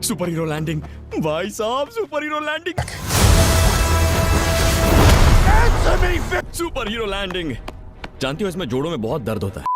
Super hero landing भाई साहब, super hero landing, super hero landing. जानती हो इसमें जोड़ों में बहुत दर्द होता है।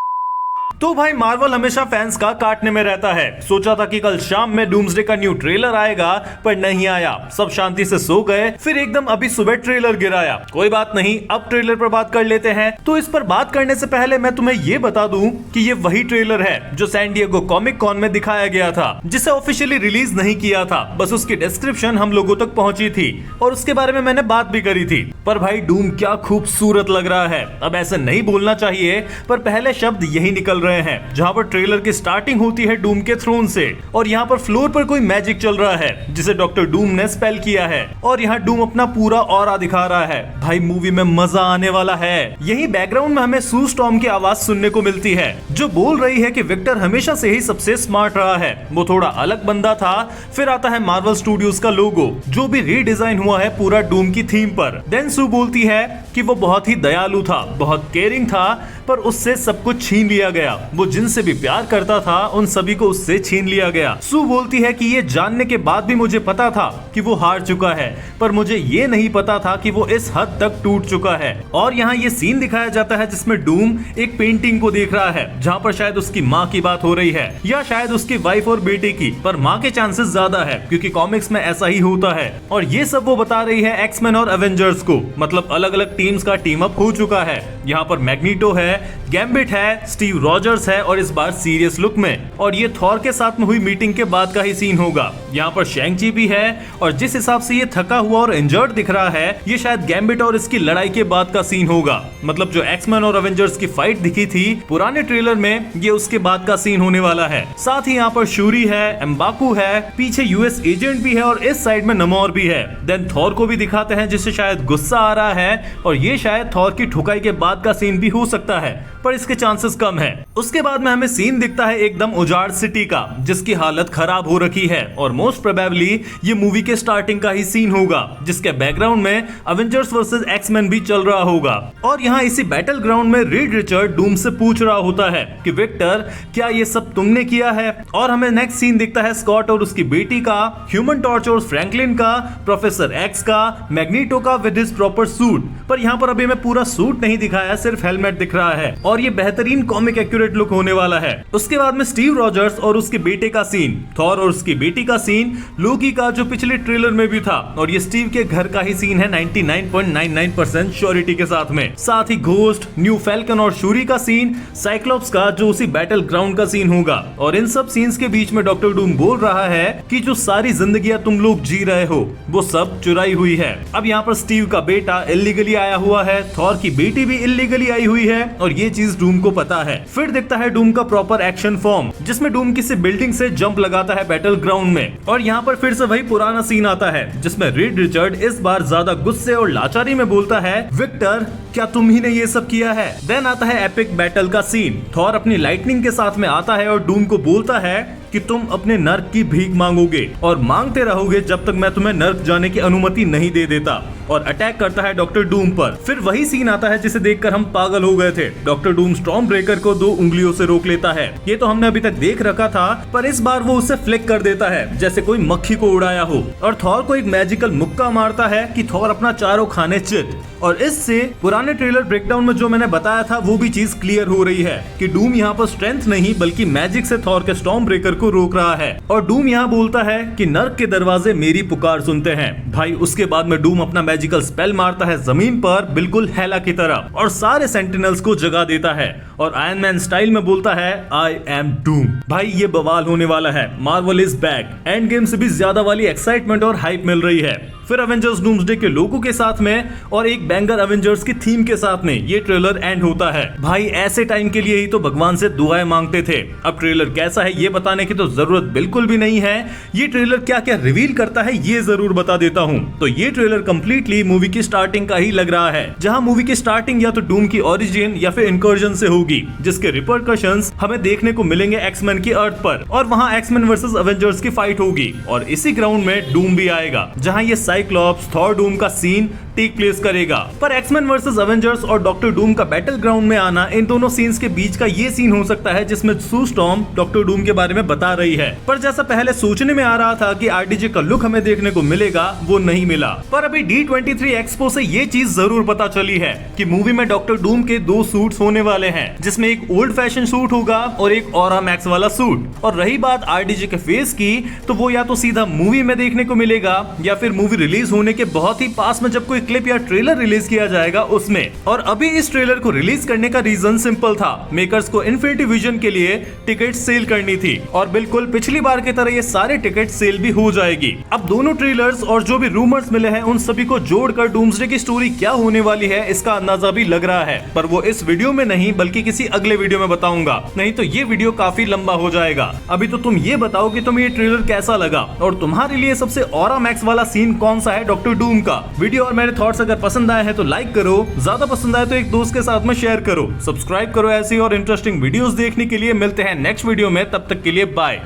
तो भाई मार्वल हमेशा फैंस का काटने में रहता है। सोचा था कि कल शाम में डूम्सडे का न्यू ट्रेलर आएगा, पर नहीं आया। सब शांति से सो गए, फिर एकदम अभी सुबह ट्रेलर गिराया। कोई बात नहीं, अब ट्रेलर पर बात कर लेते हैं। तो इस पर बात करने से पहले मैं तुम्हें ये बता दूं कि ये वही ट्रेलर है जो सैन डिएगो कॉमिक कॉन में दिखाया गया था, जिसे ऑफिशियली रिलीज नहीं किया था। बस उसकी डिस्क्रिप्शन हम लोगों तक पहुंची थी और उसके बारे में मैंने बात भी करी थी। पर भाई डूम क्या खूबसूरत लग रहा है। अब ऐसे नहीं बोलना चाहिए, पर पहले शब्द यही निकल रहे हैं। जहां पर ट्रेलर की स्टार्टिंग होती है डूम के थ्रोन से, और यहाँ पर फ्लोर पर कोई मैजिक चल रहा है जिसे डॉक्टर डूम ने स्पेल किया है, और यहाँ डूम अपना पूरा ऑरा दिखा रहा है। भाई मूवी में मजा आने वाला है। यही बैकग्राउंड में हमें सू स्टॉर्म की आवाज सुनने को मिलती है, जो बोल रही है कि विक्टर हमेशा से ही सबसे स्मार्ट रहा है, वो थोड़ा अलग बंदा था। फिर आता है मार्वल स्टूडियोज का लोगो, जो भी रीडिजाइन हुआ है पूरा डूम की थीम पर। देन सू बोलती है कि वो बहुत ही दयालु था, बहुत केयरिंग था, पर उससे सब कुछ छीन लिया गया। वो जिनसे भी प्यार करता था उन सभी को उससे छीन लिया गया। सू बोलती है कि ये जानने के बाद भी मुझे पता था कि वो हार चुका है, पर मुझे ये नहीं पता था कि वो इस हद तक टूट चुका है। और यहाँ ये सीन दिखाया जाता है जिसमें डूम एक पेंटिंग को देख रहा है, जहाँ पर शायद उसकी माँ की बात हो रही है, या शायद उसकी वाइफ और बेटे की, पर माँ के चांसेस ज्यादा है क्योंकि कॉमिक्स में ऐसा ही होता है। और ये सब वो बता रही है एक्समैन और एवेंजर्स को, मतलब अलग अलग टीम्स का टीम अप हो चुका है। यहाँ पर मैग्नीटो है, गैम्बिट है, स्टीव रॉजर्स है, और इस बार सीरियस लुक में। और ये थॉर के साथ में हुई मीटिंग के बाद का ही सीन होगा। यहाँ पर शैंग-ची भी है, और जिस हिसाब से ये थका हुआ और इंजर्ड दिख रहा है, ये शायद गैम्बिट और इसकी लड़ाई के बाद का सीन होगा। मतलब जो एक्समैन और एवेंजर्स की फाइट दिखी थी पुराने ट्रेलर में, ये उसके बाद का सीन होने वाला है। साथ ही यहाँ पर शूरी है, एम्बाकू है, पीछे यूएस एजेंट भी है, और इस साइड में नमोर भी है। देन थॉर को भी दिखाते हैं, जिससे शायद गुस्सा आ रहा है, और ये शायद थॉर की ठुकाई के बाद का सीन भी हो सकता है, पर इसके चांसेस कम है। उसके बाद में हमें सीन दिखता है एकदम उजाड़ सिटी का, जिसकी हालत खराब हो रखी है, और मोस्ट प्रोबेबली ये मूवी के स्टार्टिंग का ही सीन होगा, जिसके बैकग्राउंड में अवेंजर्स वर्सेस एक्समैन भी चल रहा होगा। और यहाँ इसी बैटल ग्राउंड में रीड रिचर्ड डूम से पूछ रहा होता है कि विक्टर, क्या ये सब तुमने किया है? और हमें नेक्स्ट सीन दिखता है स्कॉट और उसकी बेटी का, ह्यूमन टॉर्च और फ्रैंकलिन का, प्रोफेसर एक्स का, मैग्नीटो का विद हिज प्रॉपर सूट। पर यहाँ पर अभी मैं पूरा सूट नहीं दिखाया, सिर्फ हेलमेट दिख रहा है, और ये बेहतरीन कॉमिक एक्यूरेट लुक होने वाला है। उसके बाद में स्टीव रॉजर्स और उसके बेटे का सीन, थॉर और उसकी बेटी का सीन, लोकी का जो पिछले ट्रेलर में भी था, और ये स्टीव के घर का ही सीन है 99.99% श्योरिटी के साथ में। साथ ही घोस्ट, न्यू फैल्कन और शूरी का सीन, साइक्लोप्स का जो उसी बैटल ग्राउंड का सीन होगा। और इन सब सीन्स के बीच में डॉक्टर डूम बोल रहा है कि जो सारी जिंदगियां तुम लोग जी रहे हो वो सब चुराई हुई है। अब यहाँ पर स्टीव का बेटा इल्लीगली आया हुआ है, थॉर की बेटी भी इल्लीगली आई हुई है, और ये चीज डूम को पता है। फिर दिखता है डूम का प्रॉपर एक्शन फॉर्म, जिसमें डूम किसी बिल्डिंग से जंप लगाता है बैटल ग्राउंड में। और यहाँ पर फिर से वही पुराना सीन आता है, जिसमें रीड रिचर्ड इस बार ज्यादा गुस्से और लाचारी में बोलता है, विक्टर, क्या तुम ही ने ये सब किया है? देन आता है एपिक बैटल का सीन। थॉर अपनी लाइटनिंग के साथ में आता है और डूम को बोलता है कि तुम अपने नर्क की भीख मांगोगे और मांगते रहोगे जब तक मैं तुम्हें नर्क जाने की अनुमति नहीं दे देता, और अटैक करता है डॉक्टर डूम पर। फिर वही सीन आता है जिसे देखकर हम पागल हो गए थे। डॉक्टर डूम स्टॉर्म ब्रेकर को 2 उंगलियों से रोक लेता है। ये तो हमने अभी तक देख रखा था, पर इस बार वो उसे फ्लिक कर देता है जैसे कोई मक्खी को उड़ाया हो, और थॉर को एक मैजिकल मुक्का मारता है कि थॉर अपना चारों खाने चित। और इससे पुराने ट्रेलर ब्रेकडाउन में जो मैंने बताया था वो भी चीज क्लियर हो रही है कि डूम यहाँ पर स्ट्रेंथ नहीं बल्कि मैजिक से थॉर के स्टॉर्म ब्रेकर को रोक रहा है। और डूम यहाँ बोलता है कि नर्क के दरवाजे मेरी पुकार सुनते हैं। भाई उसके बाद में डूम अपना मैजिकल स्पेल मारता है जमीन पर, बिल्कुल हेला की तरह, और सारे सेंटिनल्स को जगा देता है, और आयरन मैन स्टाइल में बोलता है, आई एम डूम। भाई ये बवाल होने वाला है। Marvel is back. End game से भी ज्यादा वाली एक्साइटमेंट और हाइप मिल रही है। फिर एवेंजर्स डूम्सडे के लोगों के साथ में और एक बैंगर एवेंजर्स की थीम के साथ में ये ट्रेलर एंड होता है। भाई ऐसे टाइम के लिए ही तो भगवान से दुआएं मांगते थे। अब ट्रेलर कैसा है ये बताने की तो जरूरत बिल्कुल भी नहीं है। ये ट्रेलर क्या क्या रिवील करता है ये जरूर बता देता हूँ। तो ये ट्रेलर कंप्लीटली मूवी की स्टार्टिंग का ही लग रहा है, जहाँ मूवी की स्टार्टिंग या तो डूम की ओरिजिन या फिर इनकर्जन से होगी, जिसके रिपरकशंस हमें देखने को मिलेंगे एक्समैन की अर्थ पर, और वहाँ एक्समैन वर्सेस एवेंजर्स की फाइट होगी, और इसी ग्राउंड में डूम भी आएगा, जहाँ ये साइक्लॉप्स थॉर डूम का सीन टेक प्लेस करेगा। पर एक्समैन वर्सेस एवेंजर्स और डॉक्टर डूम का बैटल ग्राउंड में आना, इन दोनों सीन्स के बीच का ये सीन हो सकता है जिसमें सू स्टॉर्म डॉक्टर डूम के बारे में बता रही है। पर जैसा पहले सोचने में आ रहा था कि आरडीजे का लुक हमें देखने को मिलेगा, वो नहीं मिला। पर अभी D23 एक्सपो से ये चीज जरूर पता चली है कि मूवी में डॉक्टर डूम के 2 सूट्स होने वाले हैं, जिसमें एक ओल्ड फैशन सूट होगा और एक ऑरा मैक्स वाला सूट। और रही बात आरडीजे के फेस की, तो वो या तो सीधा मूवी में देखने को मिलेगा या फिर मूवी रिलीज होने के बहुत ही पास में जब कोई क्लिप या ट्रेलर रिलीज किया जाएगा उसमें। और अभी इस ट्रेलर को रिलीज करने का रीजन सिंपल था, मेकर्स को इन्फिनिटी विजन के लिए टिकट सेल करनी थी। और बिल्कुल पिछली बार की तरह ये सारे टिकट सेल भी हो जाएगी। अब दोनों ट्रेलर्स और जो भी रूमर्स मिले हैं उन सभी को जोड़कर डूम्सडे की स्टोरी क्या होने वाली है इसका अंदाजा भी लग रहा है। पर वो इस वीडियो में नहीं बल्कि किसी अगले वीडियो में बताऊंगा, नहीं तो ये वीडियो काफी लंबा हो जाएगा। अभी तो तुम ये बताओ कि तुम्हें ये ट्रेलर कैसा लगा और तुम्हारे लिए सबसे ऑरा मैक्स वाला सीन कौन सा है डॉक्टर डूम का। वीडियो और मेरे थॉट्स अगर पसंद आए हैं तो लाइक करो, ज्यादा पसंद आए तो एक दोस्त के साथ में शेयर करो, सब्सक्राइब करो ऐसी और इंटरेस्टिंग वीडियोस देखने के लिए। मिलते हैं नेक्स्ट वीडियो में, तब तक के लिए बाय।